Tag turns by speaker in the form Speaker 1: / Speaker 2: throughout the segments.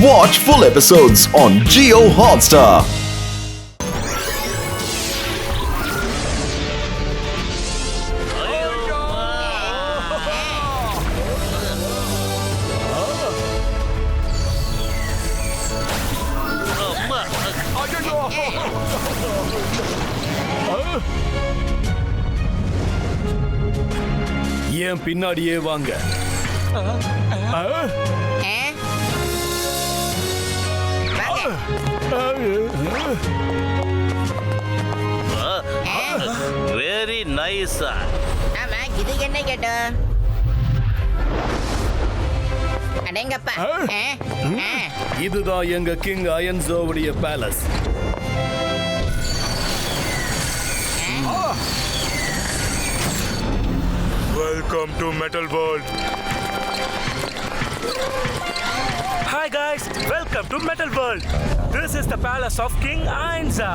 Speaker 1: Watch full episodes on Jio Hotstar.
Speaker 2: ஏன் பின்னாடியே வாங்க.
Speaker 3: Very nice.
Speaker 4: ஆமா, இது என்ன கேட்டோம்? அடேங்கப்பா.
Speaker 2: இதுதான் எங்க கிங் அயன்சோவுடைய palace.
Speaker 5: Welcome to Metal World.
Speaker 6: Hi guys, welcome to Metal World. This is the palace of King Ainza.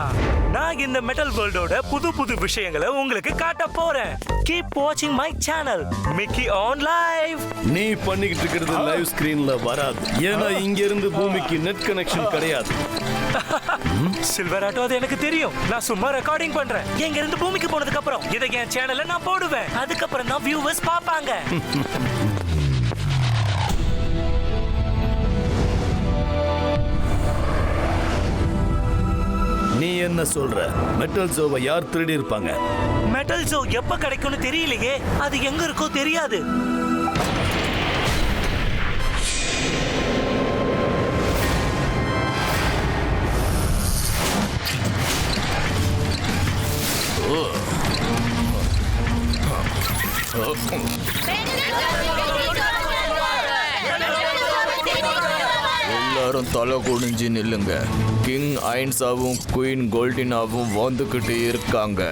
Speaker 6: நான் இந்த Metal World-ஓட புது விஷயங்களை உங்களுக்கு காட்ட போறேன். Keep watching my channel, Mickey on Live.
Speaker 2: நீ பண்ணிக்கிட்டு இருக்கிறது லைவ் ஸ்கிரீன்ல வராது. ஏன்னா இங்க இருந்து பூமிக்கு நெட் கனெக்ஷன் கிடையாது.
Speaker 6: சில்வர் ஆட்டோ, அது எனக்கு தெரியும். நான் சும்மா ரெக்கார்டிங் பண்றேன். எங்க இருந்து பூமிக்கு போனதுக்கு அப்புறம் இதை என் சேனல்ல நான் போடுவேன். அதுக்கப்புறம் தான் வியூவர்ஸ் பாப்பாங்க.
Speaker 2: நீ என்ன சொல்ற? மெட்டல் ஜோவை யார் திருடி இருப்பாங்க?
Speaker 6: மெட்டல் ஜோ எப்ப கிடைக்கும்னு தெரியலையே. அது எங்க இருக்கோ தெரியாது.
Speaker 7: எல்லாரும் தலை குனிஞ்சு நில்லுங்க. கிங் ஐன்ஸாவும் குயின் கோல்டினாவும் வந்துகிட்டு இருக்காங்க.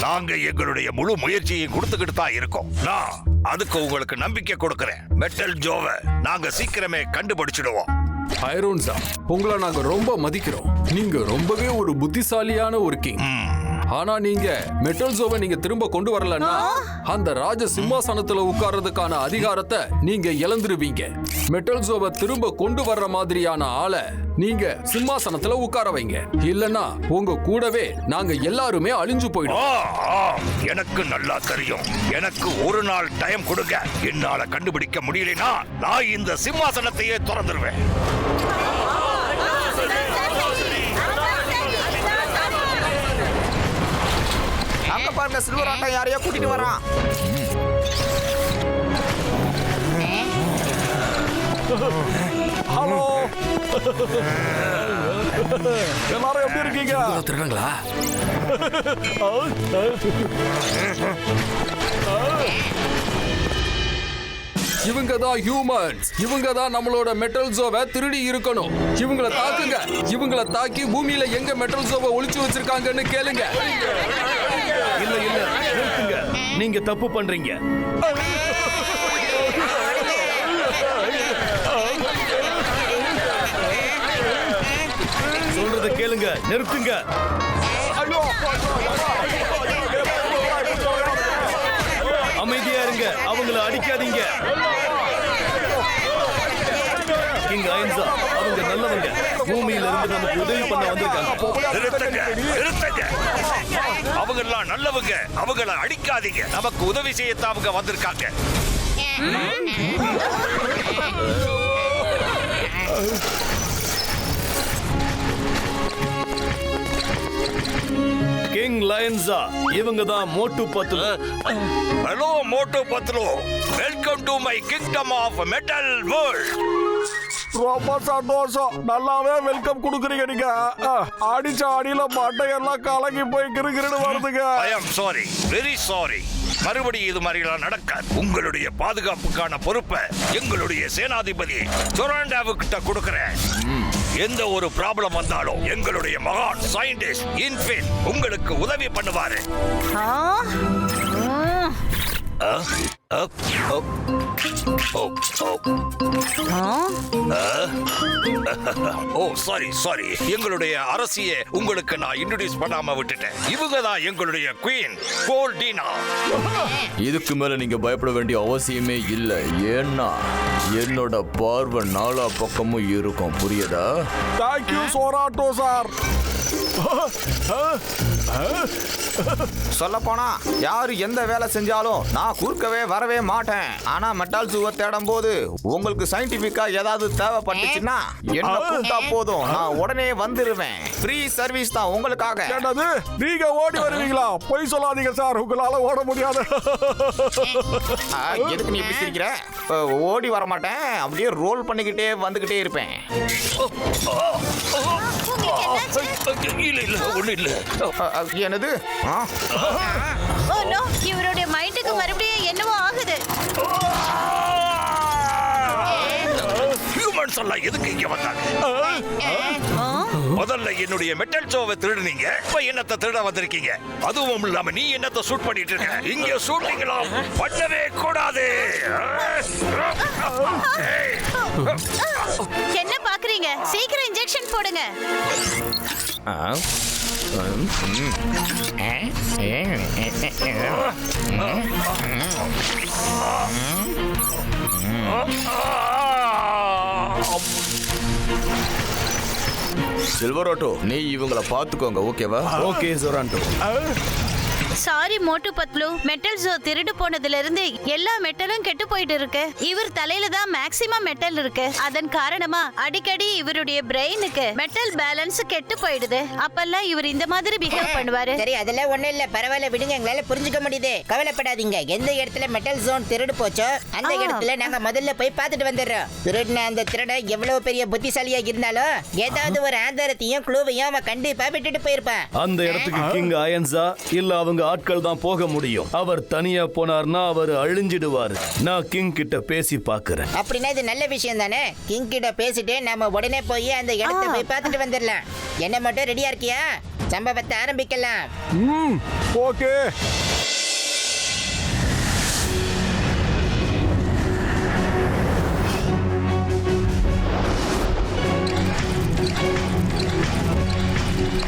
Speaker 5: நாங்க எங்களுடைய முழு முயற்சியை கொடுத்துக்கிட்டு தான் இருக்கோம். நான் அதுக்கு உங்களுக்கு நம்பிக்கை கொடுக்கிறேன். மெட்டல் ஜோவை நாங்க சீக்கிரமே கண்டுபிடிச்சிடுவோம்.
Speaker 8: ஐரோன்ஸா, உங்களை நாங்க ரொம்ப மதிக்கிறோம். நீங்க ரொம்பவே ஒரு புத்திசாலியான ஒரு கிங். ஆனா நீங்க மெட்டல் ஜோவை நீங்க திரும்ப கொண்டு வரலன்னா அந்த ராஜ சிம்மாசனத்துல உட்கார்றதுக்கான அதிகாரத்தை நீங்க இழந்துருவீங்க. மெட்டல் ஜோவை திரும்ப கொண்டு வர்ற மாதிரியான ஆளை நீங்க சிம்மாசனத்துல உட்கார வைங்க. இல்லன்னா உங்க கூடவே நாங்க எல்லாருமே அழிஞ்சு போயிடும்.
Speaker 5: எனக்கு நல்லா தெரியும். எனக்கு ஒரு நாள் டைம் கொடுங்க. என்னால கண்டுபிடிக்க முடியலனா நான் இந்த சிம்மாசனத்தையே திறந்துருவேன்.
Speaker 7: அங்க பாருங்க, சில்வர் ஆட்டோ யாரையோ கூட்டிட்டு வரான்.
Speaker 8: ஹலோ, எல்லாரும் எப்படி இருக்கீங்க?
Speaker 7: திருடுங்களா?
Speaker 8: இவங்க தான் ஹியூமன்ஸ். இவங்க தான் நம்மளோட மெட்டல் ஜோவை திருடி இருக்கணும். இவங்கள தாக்குங்க. இவங்கள தாக்கி பூமியில எங்க மெட்டல் ஜோவை ஒளிச்சு வச்சிருக்காங்கன்னு கேளுங்க.
Speaker 2: இல்ல நிறுத்துங்க. நீங்க தப்பு பண்றீங்க. சொல்றத கேளுங்க. நிறுத்துங்க. அமைதியா இருங்க. அவங்கள அடிக்காதீங்க. கிங் ஐன்ஸா, அவங்க நல்லவங்க. பூமியில இருந்து நமக்கு உதவி பண்ண வந்திருக்காங்க.
Speaker 5: நிறுத்துங்க. அவங்க எல்லாம் நல்லவங்க. அவங்கள அடிக்காதீங்க. நமக்கு உதவி செய்யத்தான் அவங்க வந்திருக்காங்க.
Speaker 2: கிங் லயன்ஸா, இவங்க தான் மோட்டு Patlu.
Speaker 5: Hello Motu Patlu, welcome to my kingdom of metal world.
Speaker 9: ரொம்ப சந்தோஷம். நல்லாவே வெல்கம் கொடுக்குறீங்க நீங்க. அடிச்ச அடியில மட்டையெல்லாம் கலங்கி போய் கிருகிருன்னு வருதுங்க.
Speaker 5: ஐ அம் சாரி, வெரி சாரி. மறுபடியும் இது மாதிரிலாம் நடக்காது. உங்களுடைய பாதுகாப்புக்கான பொறுப்பை எங்களுடைய சேனாதிபதி ஜொராண்டாவுக்கிட்ட கொடுக்கிறேன். எந்த ஒரு ப்ராப்ளம் வந்தாலும் எங்களுடைய மகான் சயின்டிஸ்ட் இன்ஃபின் உங்களுக்கு உதவி பண்ணுவாரு. ஓ சாரி சாரி, எங்களுடைய அரசியை உங்களுக்கு நான் இன்ட்ரோடியூஸ் பண்ணாம விட்டுட்டேன். இவங்க தான் எங்களுடைய குவீன் கோல்டினா.
Speaker 7: இதுக்கு மேல நீங்க பயப்பட வேண்டிய அவசியமே இல்லை. ஏன்னா என்னோட பார்வை நாலா பக்கமும் இருக்கும். புரியுதா?
Speaker 9: தேங்க்யூ சோராட்டோ சார்.
Speaker 10: சொல்ல போனா யாரு எந்த வேலை செஞ்சாலும் நான் குறுக்கவே வரவே மாட்டேன். ஆனா மெட்டல் ஜூவை தேடும் போது உங்களுக்கு சயின்டிபிக்கா ஏதாவது தேவைப்பட்டுச்சுன்னா என்ன கூப்பிட்டா போதும், நான் உடனே வந்துருவேன். ஃப்ரீ சர்வீஸ் தான் உங்களுக்காக.
Speaker 9: என்னது, நீங்க ஓடி வருவீங்களா? பொய் சொல்லாதீங்க சார், உங்களால ஓட முடியாது.
Speaker 10: எதுக்கு நீ இப்படி சிரிக்கிற? ஓடி வர மாட்டேன், அப்படியே ரோல் பண்ணிக்கிட்டே வந்துகிட்டே இருப்பேன்.
Speaker 5: இல்ல இல்ல ஒண்ணு இல்ல.
Speaker 10: என்னது?
Speaker 11: இவருடைய மைண்டுக்கு மறுபடியும் என்னவோ ஆகுது.
Speaker 5: ஹியூமன்ஸ் எல்லாம் எதுக்கு இங்க வந்தாங்க? முதல்ல என்னுடைய மெட்டல் ஷோவை திருடுனீங்க, இப்ப என்னத்தை திருட வந்திருக்கீங்க? அதுவும் இல்லாம நீ என்னத்தை ஷூட் பண்ணிட்டு இருக்க? இங்க ஷூட்டிங்லாம் பண்ணவே கூடாது.
Speaker 11: என்ன பாக்குறீங்க? சீக்கிரம் இன்ஜெக்ஷன் போடுங்க.
Speaker 7: சில்வராட்டோ, நீ இவங்களை பார்த்துக்கோங்க. ஓகேவா?
Speaker 2: ஓகே ஜொராண்டோ.
Speaker 11: சாரி மோட்டு பத்லு, மெட்டல் ஜோ திருடு போனதுல இருந்து எல்லா மெட்டலும் கெட்டு போயிட்டு இருக்கு. இவர் தலையில தான் மேக்ஸிமம் மெட்டல் இருக்கு. அதன் காரணமா அடிக்கடி இவருடைய பிரெயினுக்கு மெட்டல் பேலன்ஸ் கெட்டு போயிடுது. அப்பெல்லாம் இவர் இந்த மாதிரி பிஹேவ் பண்ணுவாரு.
Speaker 4: சரி, அதெல்லாம் ஒண்ணும் இல்ல, பரவாயில்ல விடுங்க, எங்களால புரிஞ்சுக்க முடியுது. கவலைப்படாதீங்க. எந்த இடத்துல மெட்டல் ஜோன் திருடு போச்சோ அந்த இடத்துல நாங்க முதல்ல போய் பார்த்துட்டு வந்துடுறோம். திருடின அந்த திருட எவ்வளவு பெரிய புத்திசாலியா இருந்தாலும் ஏதாவது ஒரு ஆதாரத்தையும் க்ளூவையும் அவன் கண்டிப்பா விட்டுட்டு போயிருப்பான்.
Speaker 2: அந்த இடத்துக்கு கிங் அயன்ஸா இல்ல அவங்க ஆட்கள் தான் போக முடியும். அவர் தனியா போனார்னா அவர் அழிஞ்சிடுவாரு. நான் கிங் கிட்ட பேசி பாக்குறேன்.
Speaker 4: அப்படின்னா இது நல்ல விஷயம் தானே. கிங் கிட்ட பேசிட்டு நாம உடனே போய் அந்த இடத்தை போய் பார்த்துட்டு வந்துடலாம். என்ன மட்டும் ரெடியா இருக்கியா? சம்பவத்தை ஆரம்பிக்கலாம்.
Speaker 9: ஓகே.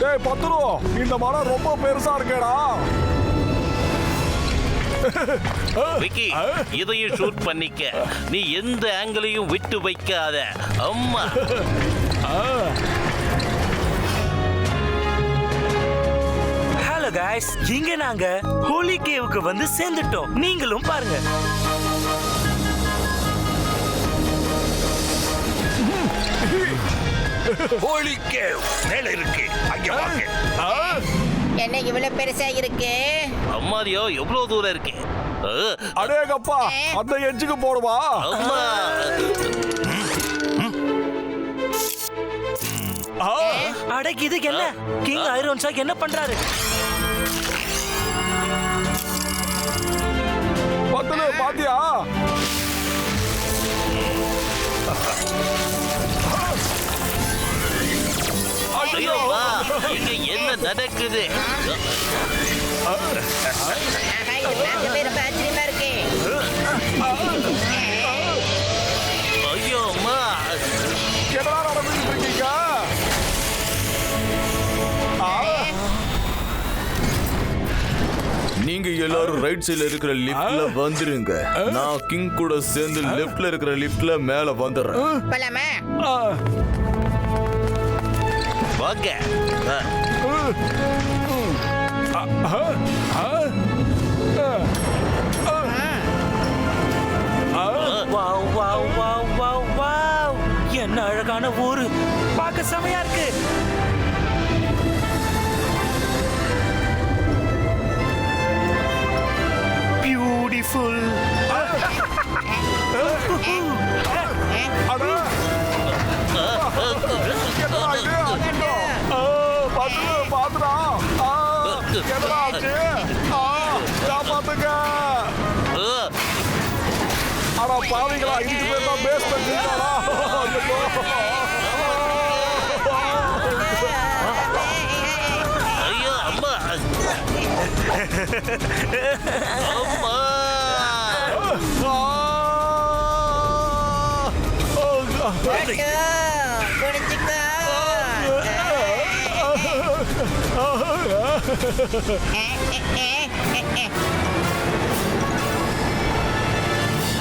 Speaker 9: டேய் பத்ரு, இந்த மரம் ரொம்ப பெருசா இருக்கேடா.
Speaker 3: விக்கி, இதையும் ஷூட் பண்ணிக்க. நீ எந்த ஆங்கிளையும் விட்டு வைக்காத. அம்மா.
Speaker 6: ஹலோ गाइस, இங்க நாங்க ஹோலி கேவுக்கு வந்து சேர்ந்துட்டோம். நீங்களும் பாருங்க.
Speaker 5: ஹோலி கேவ் மேல இருக்கு, அங்க வாங்க.
Speaker 4: என்ன இவ்வளவு பெருசா இருக்கு?
Speaker 3: அம்மாடியோ, எவ்வளவு தூரம் இருக்கு?
Speaker 9: அடேங்கப்பா, அந்த எட்ஜுக்கு போடுவா.
Speaker 3: அம்மா.
Speaker 6: அடக்கு, இதுக்கு என்ன? கிங் ஐரோன் சாக் என்ன பண்றாரு?
Speaker 9: பத்ரு பாத்தியா?
Speaker 3: ஐயோ, வா. இங்க என்ன நடக்குது?
Speaker 4: ஆச்சரியமா இருக்கு.
Speaker 3: ஐயோ அம்மா.
Speaker 9: என்னடா நடந்துட்டு இருக்கீங்க?
Speaker 7: நீங்க எல்லாரும் ரைட் சைடுல இருக்கிற லிஃப்ட்ல வந்துருங்க. நான் கிங் கூட சேர்ந்து லெஃப்ட்ல இருக்கிற லிஃப்ட்ல மேல வந்துடுறேன்.
Speaker 4: போலாமா?
Speaker 3: வாங்க.
Speaker 6: Wow wow wow wow wow, என்ன அழகான ஊரு. பார்க்க செமையா இருக்கு. பியூட்டிஃபுல்.
Speaker 9: அட ஆனா பாவிங்களா இதுக்கு பேர் தான் பேஸ்மெண்ட் இருக்காடா.
Speaker 3: ஐயோ அம்மா அம்மா
Speaker 4: மோட்டு, குனிஞ்சுக்கோ.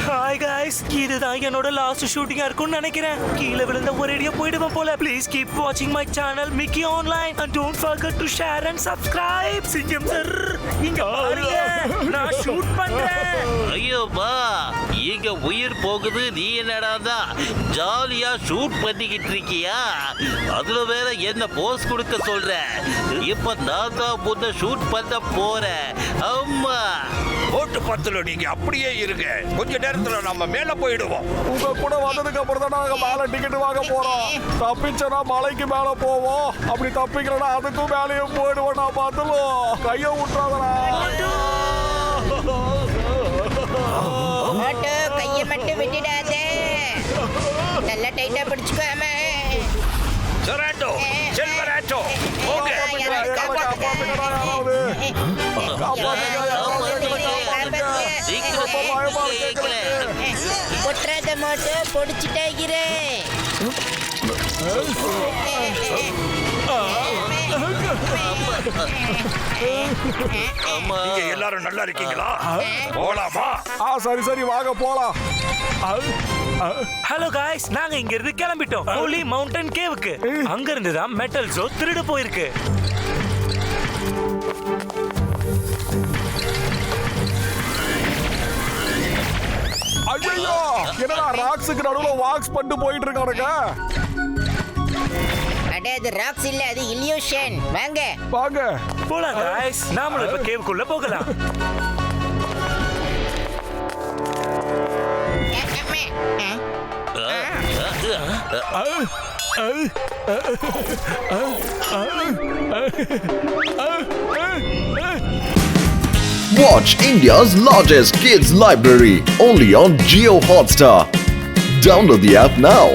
Speaker 6: ஹாய் guys இதுதான் என்னோட லாஸ்ட் ஷூட்டிங்கா இருக்கும்னு நினைக்கிறேன். கீழே விழுந்த ஒரேடியா போயிடுவேன் போல. ப்ளீஸ் கீப் வாட்சிங் my channel Mickey online and don't forget to share and subscribe. சிங்கம் சார் இங்க பாருங்க நான் ஷூட் பண்றேன்.
Speaker 3: ஐயோப்பா இங்க உயிர் போகுது, நீ என்னடா ஜாலியா ஷூட் பண்ணிக்கிட்டு இருக்கியா? அதுல வேற என்ன போஸ் கொடுக்க சொல்ற? இப்ப நான் தான் முன்ன ஷூட் பண்ண போறேன். அம்மா
Speaker 5: ஓட்டு பத்துல நீங்க அப்படியே இருங்க, கொஞ்ச நேரத்துல நம்ம மேல போயிடுவோம்.
Speaker 9: உங்க கூட வந்ததுக்கு அப்புறம் தான் நாங்க மேல டிக்கெட் வாங்க போறோம். தப்பிச்சனா மலைக்கு மேல போவோம், அப்படி தப்பிக்கிறனா அதுக்கும் மேலேயும் போயிடுவோம். நான் பார்த்துவோம், கைய விட்டுறாதடா.
Speaker 4: மோட்டு, கையை மட்டும் விட்டுடாதே. நல்லா டைட்டா பிடிச்சுக்காம.
Speaker 5: சொராண்டோ, செல்வராண்டோ, போங்க.
Speaker 9: காப்பாத்துங்கடா யாராவது. காப்பாத்துங்க யாராவது.
Speaker 4: பொற்றாத மோட்டு, பொடிச்சுட்டே இரு.
Speaker 5: நீங்க எல்லாரும் நல்லா இருக்கீங்களா? போலாமா?
Speaker 9: சரி சரி வாங்க போலாம்.
Speaker 6: ஹலோ guys நாங்க இங்க இருந்து கிளம்பிட்டோம் ஹோலி மவுண்டன் கேவுக்கு. அங்க இருந்து தான் மெட்டல் ஜோ திருடு போயிருக்கு.
Speaker 9: ஐயோ என்னடா ராக்ஸுக்கு நடுவுல வாக்ஸ் பண்ணிட்டு போயிட்டு இருக்கானுங்க.
Speaker 4: அடே அது ராக்ஸ் இல்ல, அது இல்யூஷன். வாங்க
Speaker 9: வாங்க
Speaker 6: போலாம் guys நாமளும் இப்ப கேவுக்குள்ள போகலாம்.
Speaker 1: Watch India's largest kids library only on Jio Hotstar. Download the app now.